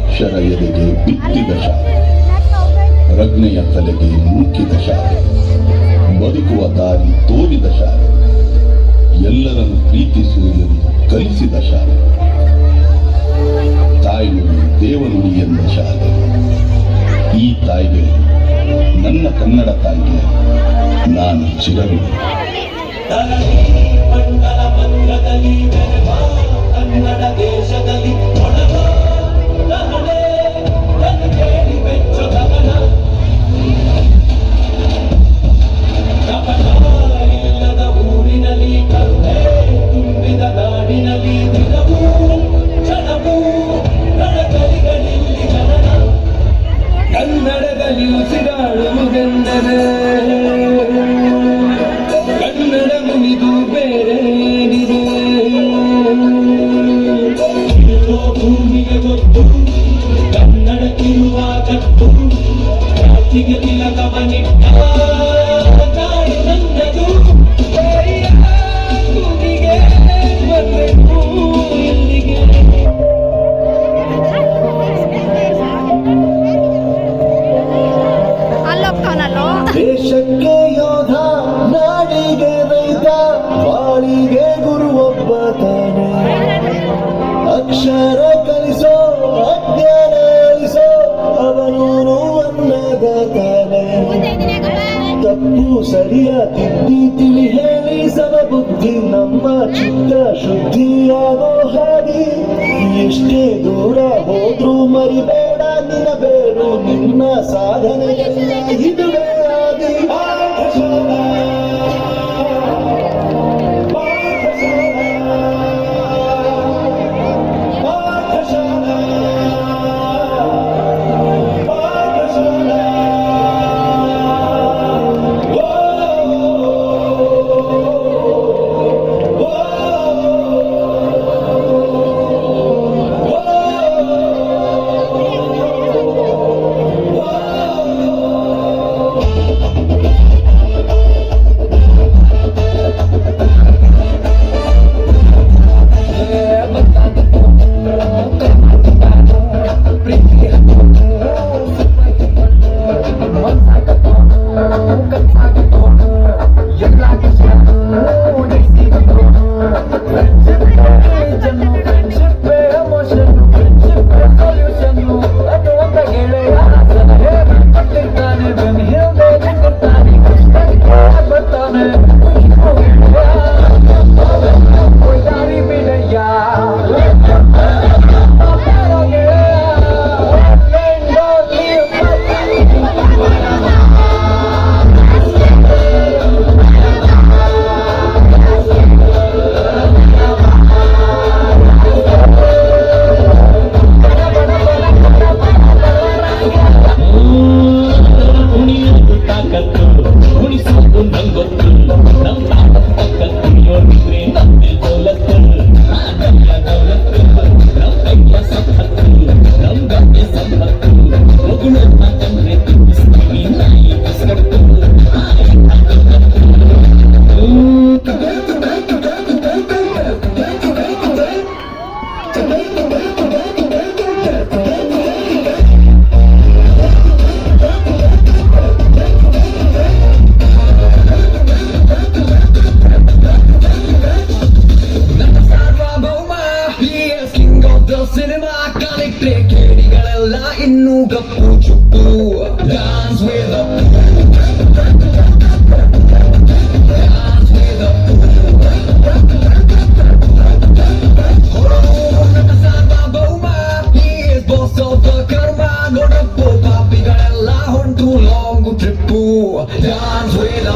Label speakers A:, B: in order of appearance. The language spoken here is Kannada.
A: ಅಕ್ಷರ ಎದೆಗೆ ಬಿತ್ತಿದ ಶಾಲೆ, ಪ್ರಜ್ಞೆಯ ತಲೆಗೆ ನೂಕಿದ ಶಾಲೆ, ಬದುಕುವ ದಾರಿ ತೋರಿದ ಶಾಲೆ, ಎಲ್ಲರನ್ನು ಪ್ರೀತಿಸುವುದನ್ನು ಕಲಿಸಿದ ಶಾಲೆ, ತಾಯ್ನುಡಿ ದೇವನುಡಿ ಎಂದ ಶಾಲೆ. ಈ ತಾಯಿಗೆ, ನನ್ನ ಕನ್ನಡ ತಾಯಿಗೆ ನಾನು ಚಿರಋಣಿ.
B: ಕನ್ನಡ ದೇಶದಲ್ಲಿ ಇಲ್ಲದ ಊರಿನಲ್ಲಿ ಕರುಣೆ ತುಂಬಿದ ನಾಡಿನಲ್ಲಿ ದಿನವೂ ಕ್ಷಣವೂ ರಣಕಲಿಗಳಲ್ಲಿ ಜನನ ಕನ್ನಡದಲ್ಲಿ ಉಸಿರಾಡುವುದೆಂದರೆ ಕನ್ನಡ ಮುನಿದು ಬೇರೇನಿದೆ. ಭೂಮಿಗೆ ಗೊತ್ತು ಕನ್ನಡಕ್ಕಿರುವ ಕಟ್ಟು, ರಾಜ್ಯಕ್ಕೆ ತಿಲಕವನಿಟ್ಟ ನಾಡು ನನ್ನದು. ಭೂಮಿಗೆ ಬರಬೇಕು ಇಲ್ಲಿಗೆ. ದೇಶಕ್ಕೆ ಯೋಧ, ನಾಡಿಗೆ ರೈತ, ಬಾಳಿಗೆ ಗುರು ಒಬ್ಬ ತಾನೆ. ಅಕ್ಷರ ಕಲಿಸೋ, ಅಜ್ಞಾನ ಅಳಿಸೋ, ಅವನೂನು ಅನ್ನದಾತಾನೆ. ತಪ್ಪು ಸರಿಯ ತಿದ್ದಿ ತಿಳಿ ಹೇಳಿ ಸಮಬುದ್ಧಿ, ನಮ್ಮ ಚಿತ್ತ ಶುದ್ಧಿಯಾಗೋ ಹಾದಿ. ಎಷ್ಟೇ ದೂರ ಹೋದ್ರೂ ಮರಿಬೇಡ ನಿನ್ನ ಬೇರು, ನಿನ್ನ ಸಾಧನೆಯೆಲ್ಲ ಇದುವೇ ಆದಿ. ಇನ್ನು ಗಪ್ಪು ಚುಪ್ಪು ಡಾನ್ಸ್ ವೇದ ನೋಡಪ್ಪು ಪಾಪಿಗಳೆಲ್ಲ ಹೊಂಟು ಲಾಂಗ್ ಟ್ರಿಪ್ಪು ಡಾನ್ಸ್ ವೇದ